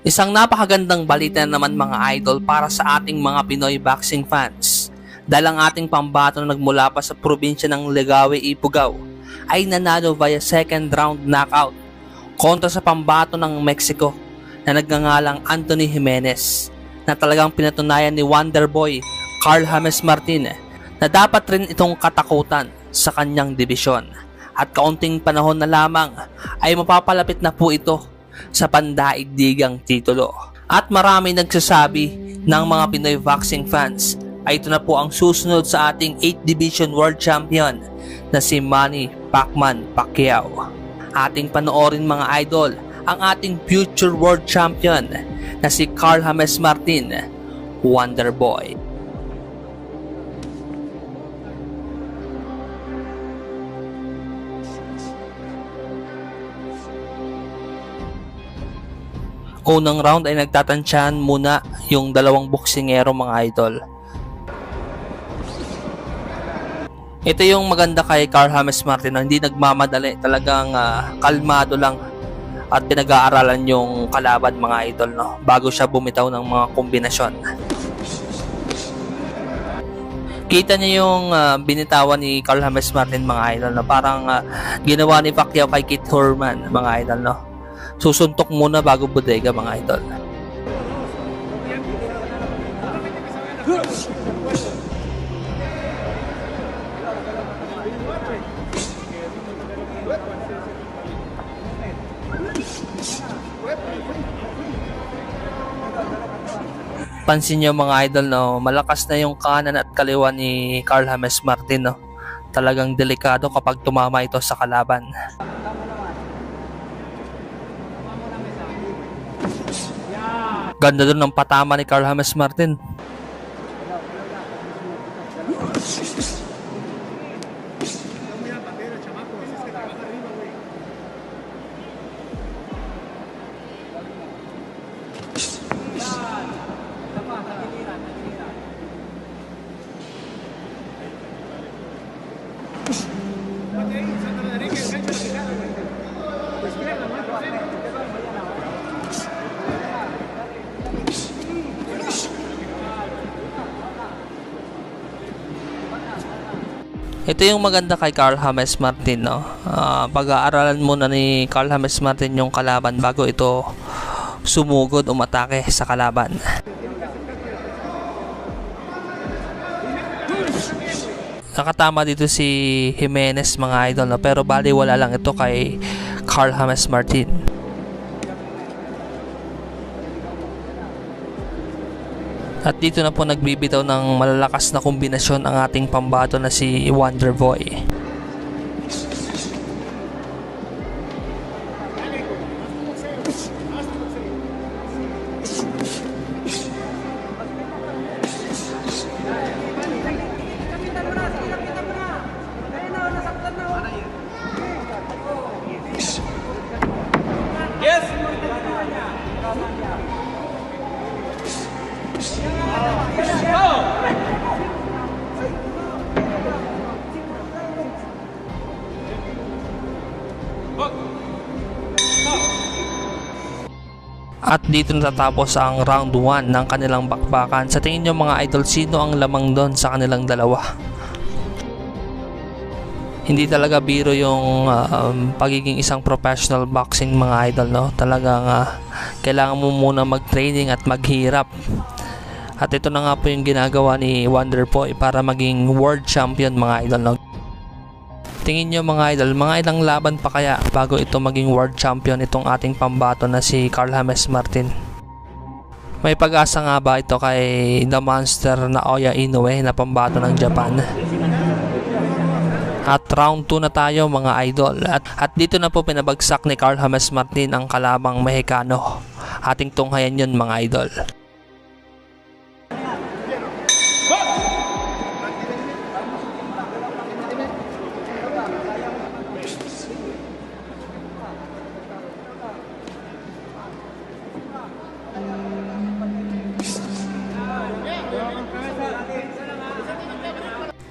Isang napakagandang balita naman mga idol para sa ating mga Pinoy boxing fans. Dahil ang ating pambato na nagmula pa sa probinsya ng Ligawe, Ifugao ay nanalo via second round knockout kontra sa pambato ng Mexico na nagngangalang Anthony Jimenez, na talagang pinatunayan ni Wonderboy Carl James Martin na dapat rin itong katakutan sa kanyang dibisyon. At kaunting panahon na lamang ay mapapalapit na po ito sa pandaigdigang titulo. At marami nagsasabi ng mga Pinoy boxing fans ay ito na po ang susunod sa ating 8th Division World Champion na si Manny Pacman Pacquiao. Ating panoorin mga idol ang ating future World Champion na si Carl James Martin, Wonderboy. Unang round ay nagtatansyahan muna yung dalawang boksingero mga idol. Ito yung maganda kay Carl James Martin na hindi nagmamadali, talagang kalmado lang at pinag-aaralan yung kalaban mga idol, no, bago siya bumitaw ng mga kombinasyon. Kita niyo yung binitawan ni Carl James Martin mga idol, na parang ginawa ni Pacquiao kay Keith Thurman mga idol, no. Susuntok muna bago bodega mga idol. Pansin nyo mga idol, no, malakas na yung kanan at kaliwa ni Carl James Martin, no. Talagang delikado kapag tumama ito sa kalaban. Ganda doon ng patama ni Carl James Martin. Ito yung maganda kay Carl James Martin, no. Pag-aaralan muna ni Carl James Martin yung kalaban bago ito sumugod, umatake sa kalaban. Nakatama dito si Jimenez mga idol, no, pero bali wala lang ito kay Carl James Martin. At dito na po nagbibitaw ng malalakas na kombinasyon ang ating pambato na si Wonderboy. Yes! At dito natatapos ang round 1 ng kanilang bakbakan. Sa tingin nyo mga idol, sino ang lamang doon sa kanilang dalawa? Hindi talaga biro yung pagiging isang professional boxing mga idol, no? Talagang kailangan mo muna mag-training at maghirap. At ito na nga po yung ginagawa ni Wonderboy para maging world champion mga idol, no? Tingin nyo mga idol, mga ilang laban pa kaya bago ito maging world champion itong ating pambato na si Carl James Martin? May pag-asa nga ba ito kay The Monster na Oya Inoue na pambato ng Japan? At round 2 na tayo mga idol. At dito na po pinabagsak ni Carl James Martin ang kalabang Mexicano. Ating tunghayan yun mga idol.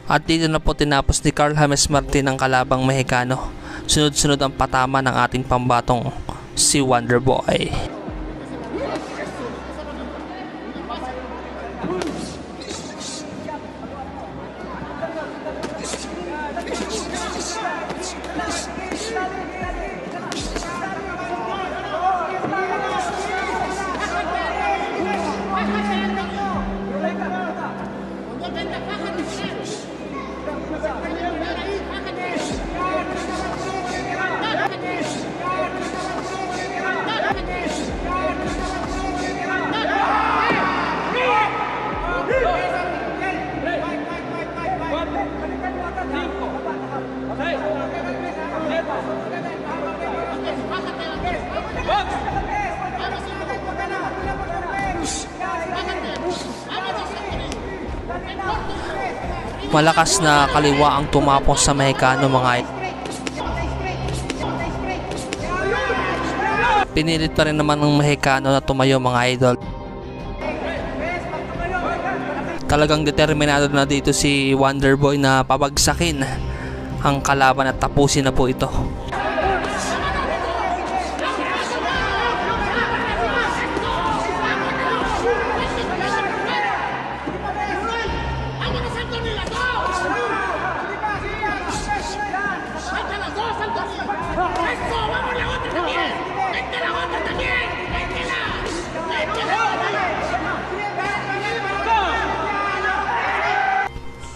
At dito na po tinapos ni Carl James Martin ang kalabang Mexicano. Sunod-sunod ang patama ng ating pambatong si Wonderboy. Malakas na kaliwa ang tumapos sa Mexicano mga pinilit pa rin naman ng Mexicano na tumayo mga idol. Talagang determinado na dito si Wonderboy na pabagsakin ang kalaban at tapusin na po ito.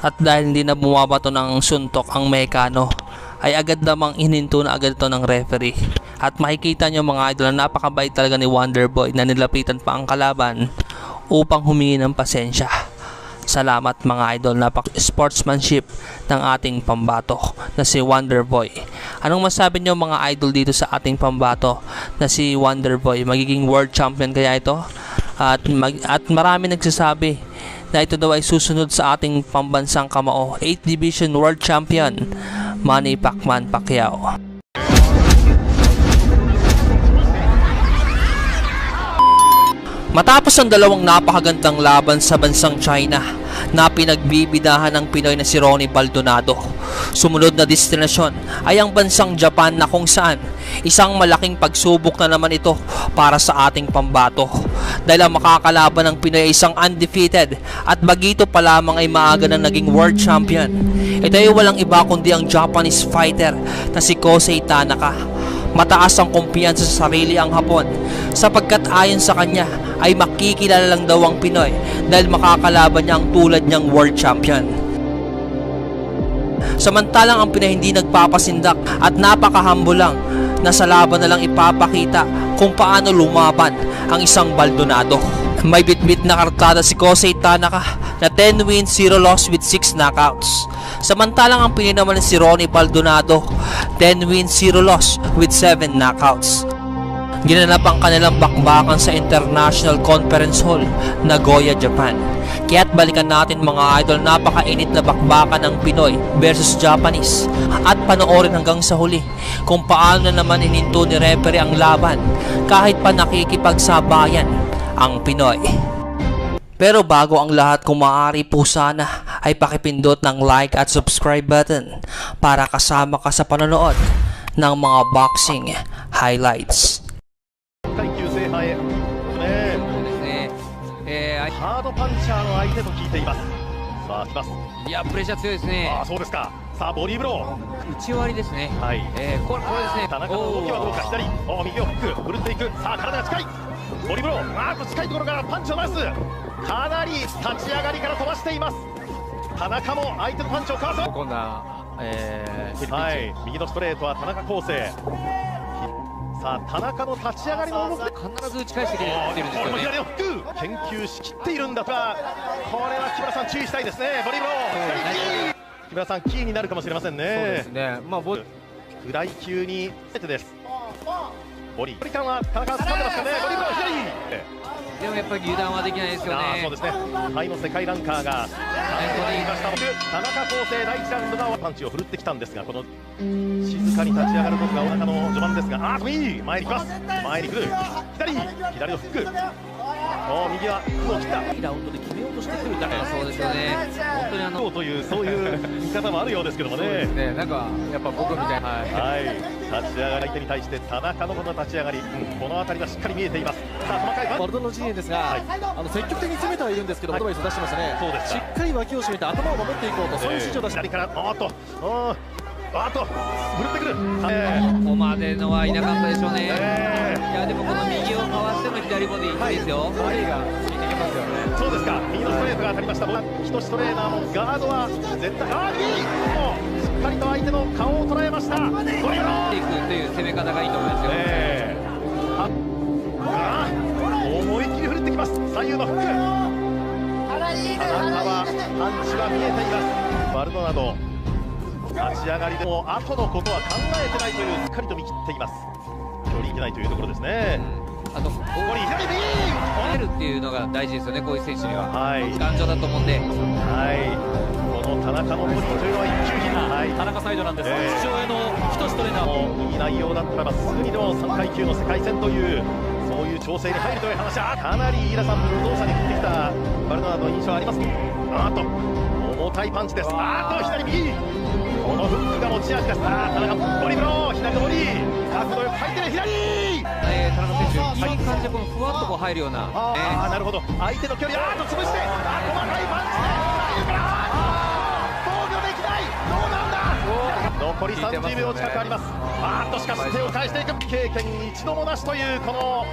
At dahil hindi na bumabato ng suntok ang Mexicano, ay agad namang ininto na agad ito ng referee. At makikita nyo mga idol na napakabait talaga ni Wonderboy na nilapitan pa ang kalaban upang humingi ng pasensya. Salamat mga idol, sportsmanship ng ating pambato na si Wonderboy. Anong masabi nyo mga idol dito sa ating pambato na si Wonderboy? Magiging world champion kaya ito? At marami nagsasabi na ito daw ay susunod sa ating pambansang kamao, 8th Division World Champion, Manny Pacquiao. Matapos ang dalawang napakagandang laban sa bansang China na pinagbibidahan ng Pinoy na si Ronnie Baldonado, sumunod na destinasyon ay ang bansang Japan na kung saan isang malaking pagsubok na naman ito para sa ating pambato. Dahil ang makakalaban ng Pinoy ay isang undefeated at bagito pa lamang ay maaga na naging world champion. Ito ay walang iba kundi ang Japanese fighter na si Kosei Tanaka. Mataas ang kumpiyansa sa sarili ang Hapon sapagkat ayon sa kanya ay makikilala lang daw ang Pinoy dahil makakalaban niya ang tulad niyang world champion. Samantalang ang Pinoy hindi nagpapasindak at napaka-humble lang na sa laban na lang ipapakita kung paano lumaban ang isang Baldonado. May bitbit na kartada si Kosei Tanaka na 10 wins, 0 loss with 6 knockouts. Samantalang ang Pinoy naman si Ronnie Baldonado, 10 wins, 0 loss with 7 knockouts. Ginanap ang kanilang bakbakan sa International Conference Hall, Nagoya, Japan. Kaya't balikan natin mga idol, napakainit na bakbakan ng Pinoy versus Japanese. At panoorin hanggang sa huli kung paano na naman ininto ni referee ang laban kahit pa nakikipagsabayan ang Pinoy. Pero bago ang lahat, kung maaari po sana ay pakipindot ng like at subscribe button para kasama ka sa panonood ng mga boxing highlights. ハードパンチャーの相手と聞いています。さあ来ます。いやプレッシャー強いですね。ああそうですか。さあボディーブロー。内割りですね。はい。これですね。田中の動きはどうか。左。右をフック振るっていく。さあ体が近い。ボディーブロー。近いところからパンチを出す。かなり立ち上がりから飛ばしています。田中も相手のパンチをかわす。今度ははい。右のストレートは田中康生。さあ田中の立ち上がりの動きで必ず打ち返してくれてるんですよね。左のフック研究しきっているんだが、これは木村さん注意したいですね。ボディーブロー。木村さんキーになるかもしれませんね。そうですね。まあフライ級にセットです。ボディ。距離感は田中掴んでますかね。ボディーブロー左。でもやっぱり油断はできないですよね。そうですね。タイの世界ランカーが田中康生第1ラウンドがパンチを振るってきたんですが、この静かに立ち上がることが田中の序盤ですが、いい前に来ます。前に来る左のフック。右は服を切ったいいラウンドで決めようとしてくるだけあそうですよね。本当にそうというそういう見方もあるようですけどもね。ね、なんかやっぱ僕みたいな、はい、立ち上がり相手に対して田中のこの立ち上がり、この辺りはしっかり見えています。さあ細かいバルドナの陣営ですが、積極的に攻めてはいるんですけど、アドバイスを出してましたね。そうですかしっかり脇を締めて頭を守っていこうと、そういう指示を出して、左から振るってくる、ここまでのはいなかったでしょうね。いえやでもこの右をかわしての左ボディいいですよ。バレーが効いてきますよね。そうですか、右のストレートが当たりました。人志トレーナーもガードは絶対いい、もうしっかりと相手の顔を捉えました。これいくという攻め方がいいと思いますよ。思いっきり振るってきます。左右のフック、田中はパンチは見えています。バルドナド立ち上がりでも後のことは考えてないという、しっかりと見切っています。距離いけないというところですね。あとここに左右攻めるっていうのが大事ですよね、こういう選手には。はい頑丈だと思うんで。この田中のボディというのは一級品、田中サイドなんです。ええ父親の人志トレーナーももういい内容だったらばすぐにでも3階級の世界戦というそういう調整に入るという話はかなり飯田さん無動作に振ってきたバルドナードの印象あります。重たいパンチです。左右このフックが持ち味です。田中ボディブロー、左のボディ角度よく入ってね、左田中選手、いい感じでこのふわっとこう入るような、なるほど、相手の距離潰して細かいパンチで左右から防御できない、どうなんだ。残り30秒近くあります。しかし手を返していく、経験一度もなしというこの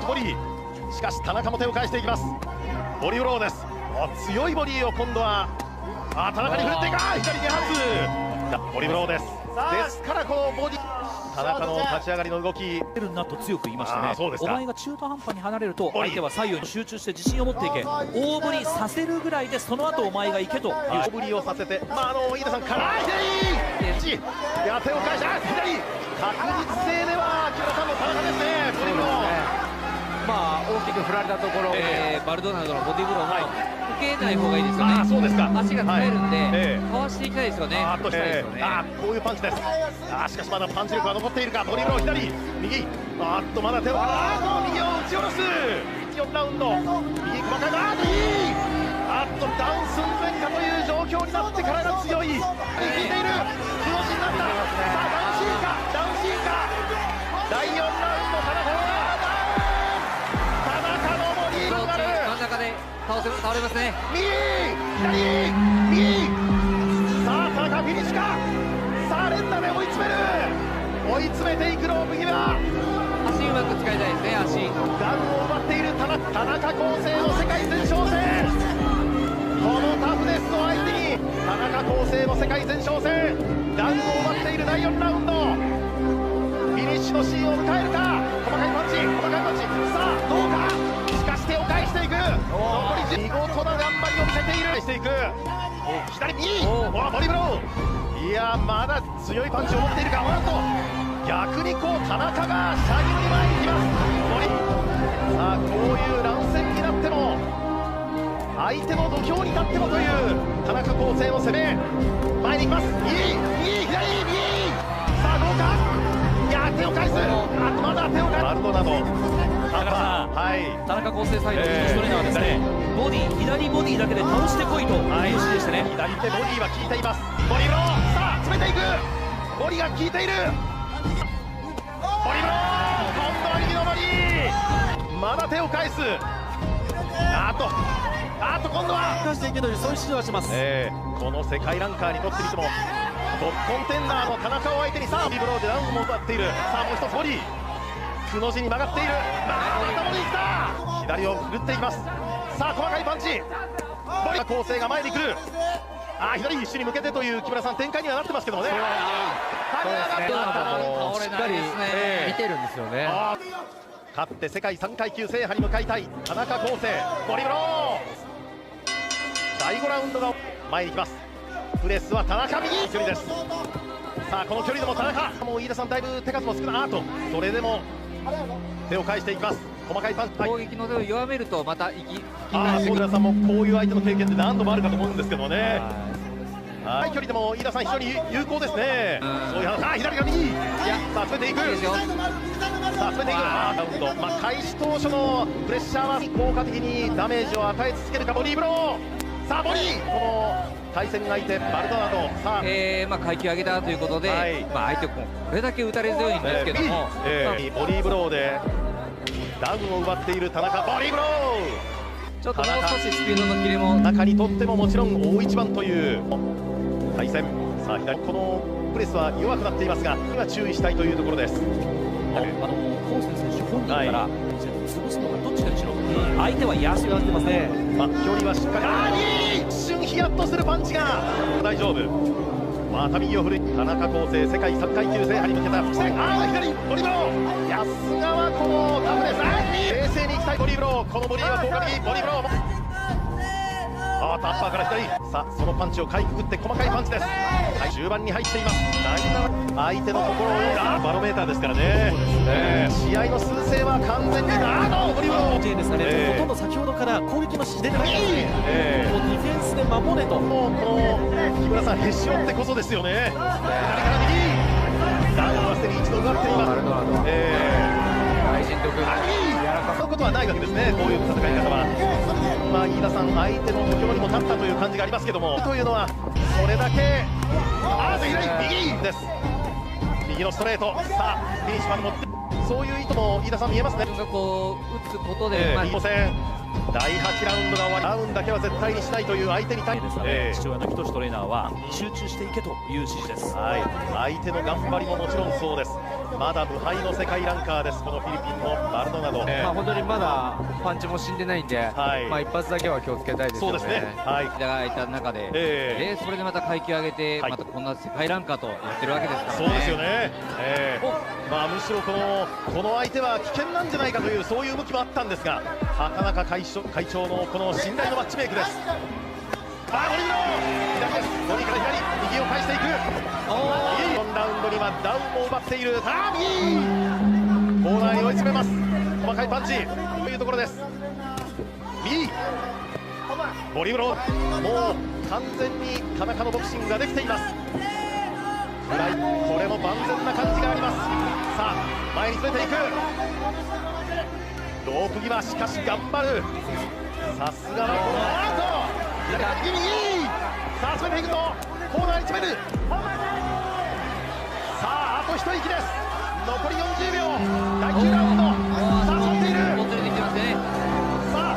ボディ、しかし田中も手を返していきます。ボディブローです。強いボディを今度は田中に振っていく、左2発ボディブローです。ですからこのボディ、田中の立ち上がりの動き、出るなと強く言いましたね。そうですか。お前が中途半端に離れると相手は左右に集中して自信を持っていけ、大振りさせるぐらいでその後お前が行けという大振りをさせて、飯田さんから左手を返した左、確実性では木村さんの田中ですね。ボディブロー大きく振られたところ、バルドナードのボディブローも受けない方がいいですよね。そうですか。足が使えるんで、はかわしていきたいですよね。こういうパンチです。しかしまだパンチ力は残っているか。ボディブロー左右まだ手を右を打ち下ろす。4ラウンド右細かいダウン寸前かという状況になってからが強い。効いている、クロスになった。ダウンシーンか第4ラウンド田中のボディーが真ん中で倒れますね。右田中フィニッシュか。連打で追い詰めていくロープ際、足うまく使いたいですね。足ダウンを奪っている田中康生の世界前哨戦、このタフネスの相手に田中康生の世界前哨戦、ダウンを奪っている第4ラウンド、フィニッシュのシーンを迎えるか。細かいパンチ、どうか。しかし手を返していく。残り見事な頑張りを見せている。左右ボディブロー、まだ強いパンチを持っているか。逆に田中が射入に前に行きます。こういう乱戦になっても相手の土俵に立ってもという田中康生の攻め、前に行きます。右どうか。手を返す。まだ手を返す。バルドナド田中康生サイドの人志トレーナーはですね、左ボディだけで倒してこいという指示でしたね。左手ボディは効いています。ボディブロー、詰めていく。ボディが効いている。ボディブロー、今度は右のボディ、まだ手を返す。今度は返していけというそういう指示をします。この世界ランカーにとってみてもトップコンテンダーの田中を相手にボディブローでダウンも奪っている。もう一つボディ、くの字に曲がっている。またボディ来た。左を振っていきます。細かいパンチ、ボディ構成が前に来る。左必死に向けてという木村さん展開にはなってますけどもね。倒れないですね。見てるんですよね。勝って世界3階級制覇に向かいたい田中康生、ボディブロー。第5ラウンドが前に来ます。プレスは田中、右距離です。この距離でも田中、もう飯田さんだいぶ手数も少ない。それでも手を返していきます。細かいパンチ、攻撃の手を弱めるとまた小寺さんもこういう相手の経験って何度もあるかと思うんですけどもね。距離でも飯田さん非常に有効ですね。そういう話。左が右、詰めていく。さあ、詰めていく。ラウンド、開始当初のプレッシャーは効果的にダメージを与え続けるか。ボディーブロー、さあボディー、この対戦相手バルドナド、さあ、階級上げたということで、はい、相手もこれだけ打たれ強いんですけども、ボディーブローでダウンを奪っている田中。ボディーブロー、ちょっともう少しスピードの切れも中にとってももちろん大一番という対戦。さあ左、このプレスは弱くなっていますが、今注意したいというところです。コーセン選手本人から潰すのかどっちかにしろ、相手は安くなってますね。距離はしっかり、一瞬ヒヤッとするパンチが大丈夫。また右を振る田中康生、世界3階級制覇に向けた伏線。左ボディーブロー、安川、このタフです。冷静にいきたいボディーブロー、このボディーは効果的。ボディーブロー、タッパーから左、さあそのパンチをかいくぐって細かいパンチです。はい、終盤に入っています。相手の心を読んだバロメーターですからね。試合の数勢は完全にボディーブローですかね、ほとんど先ほどから攻撃の指示出てないですね。もうディフェンスで守れと、もうこの木村さん、へし折ってこそですよね。左から右、ダウンはすでに一度奪っています。大人力そういうことはないわけですね、こういう戦い方は。飯田さん、相手の土俵にも立ったという感じがありますけども、というのはそれだけ右です。右のストレート、さあフィニッシュまで持って、そういう意図も飯田さん見えますね。自分がこう打つことで、第8ラウンドが終わり、ダウンだけは絶対にしないという相手に対して、父親の仁トレーナーは集中していけという指示です。はい、相手の頑張りももちろんそうです。まだ無敗の世界ランカーです、このフィリピンのバルドナド。本当にまだパンチも死んでないんで、一発だけは気をつけたいですよね。そうですね。はい。いただいた中で、それでまた階級上げて、またこんな世界ランカーとやってるわけですからね。そうですよね。むしろこの相手は危険なんじゃないかというそういう向きもあったんですが、畑中会長のこの信頼のマッチメイクです。ボディーブロー、左です。ボディから左、右を返していく。4ラウンドにはダウンも奪っている。さあ右、コーナーに追い詰めます。細かいパンチというところです。右ボディーブロー、もう完全に田中のボクシングができています。フライ、これも万全な感じがあります。さあ前に詰めていく。ロープ際、しかし頑張る。さすがはこの左から右、さあ詰めていくとコーナーに詰める。さああと一息です。残り40秒、第9ラウンド。さあ取っている。もつれてきてますね。さあ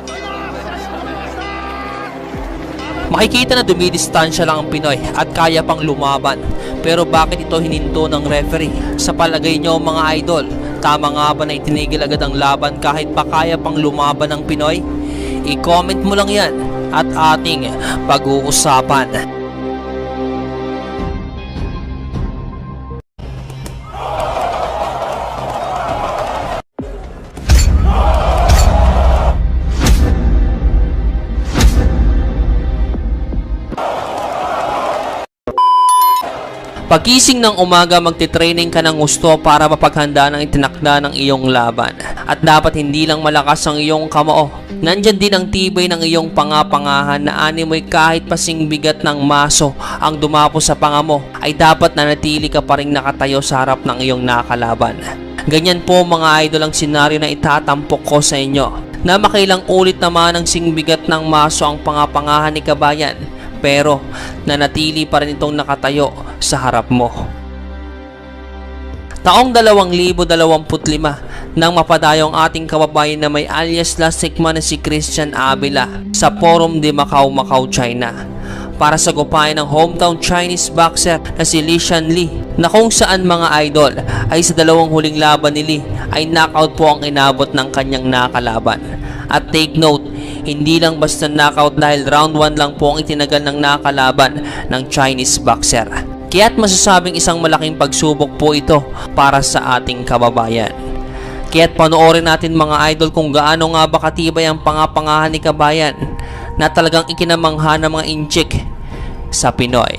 今差し込めました。Makikita na dumidistansya lang ang Pinoy at kaya pang lumaban. Pero bakit ito hininto ng referee? Sa palagay nyo mga idol, tama nga ba na itinigil agad ang laban kahit pa kaya pang lumaban ng Pinoy? I-comment mo lang yan at ating pag-uusapan. Pagising ng umaga, magte-training ka ng gusto para mapaghanda ng itinakda ng iyong laban. At dapat hindi lang malakas ang iyong kamao. Nandyan din ang tibay ng iyong pangapangahan na animoy kahit pasing bigat ng maso ang dumapo sa panga mo, ay dapat nanatili ka pa rin nakatayo sa harap ng iyong nakalaban. Ganyan po mga idol ang senaryo na itatampok ko sa inyo. Na makailang ulit naman ang singbigat ng maso ang pangapangahan ni Kabayan, pero nanatili pa rin itong nakatayo sa harap mo. Taong 2025 nang mapadayo ang ating kababayan na may alias Last Sigma na si Christian Avila sa Forum de Macau, China, para sagupayan ng hometown Chinese boxer na si Li Shanli, na kung saan mga idol ay sa dalawang huling laban ni Li ay knockout po ang inabot ng kanyang nakalaban. At take note, hindi lang basta knockout dahil round 1 lang po ang itinagal ng nakalaban ng Chinese boxer. Kaya't masasabing isang malaking pagsubok po ito para sa ating kababayan. Kaya't panoorin natin mga idol kung gaano nga ba katibay ang pangapangahan ni Kabayan na talagang ikinamangha ng mga inchik sa Pinoy.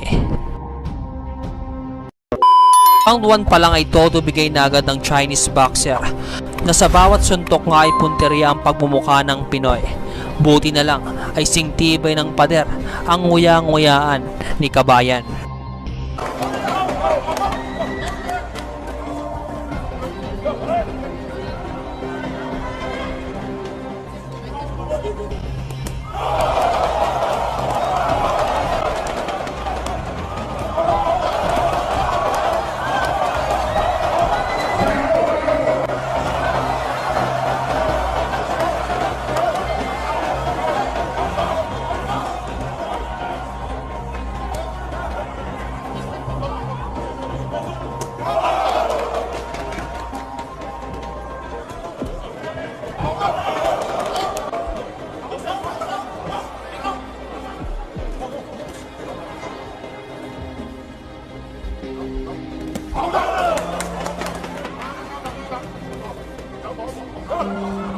Round 1 pa lang ay todo bigay na agad ng Chinese boxer na sa bawat suntok nga ay punteriya ang pagmumukha ng Pinoy. Buti na lang ay singtibay ng pader ang nguya-nguyaan ni Kabayan. はい、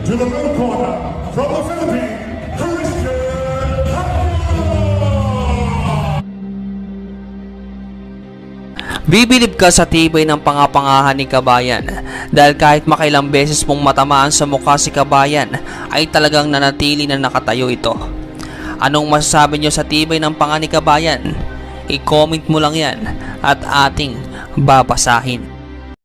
to the blue corner from the Philippines, Christian Pacquiao. Bibilib ka sa tibay ng pangapangahan ni Kabayan dahil kahit makailang beses mong matamaan sa mukha si Kabayan ay talagang nanatili na nakatayo ito. Anong masasabi nyo sa tibay ng panga ni Kabayan? I-comment mo lang yan at ating babasahin.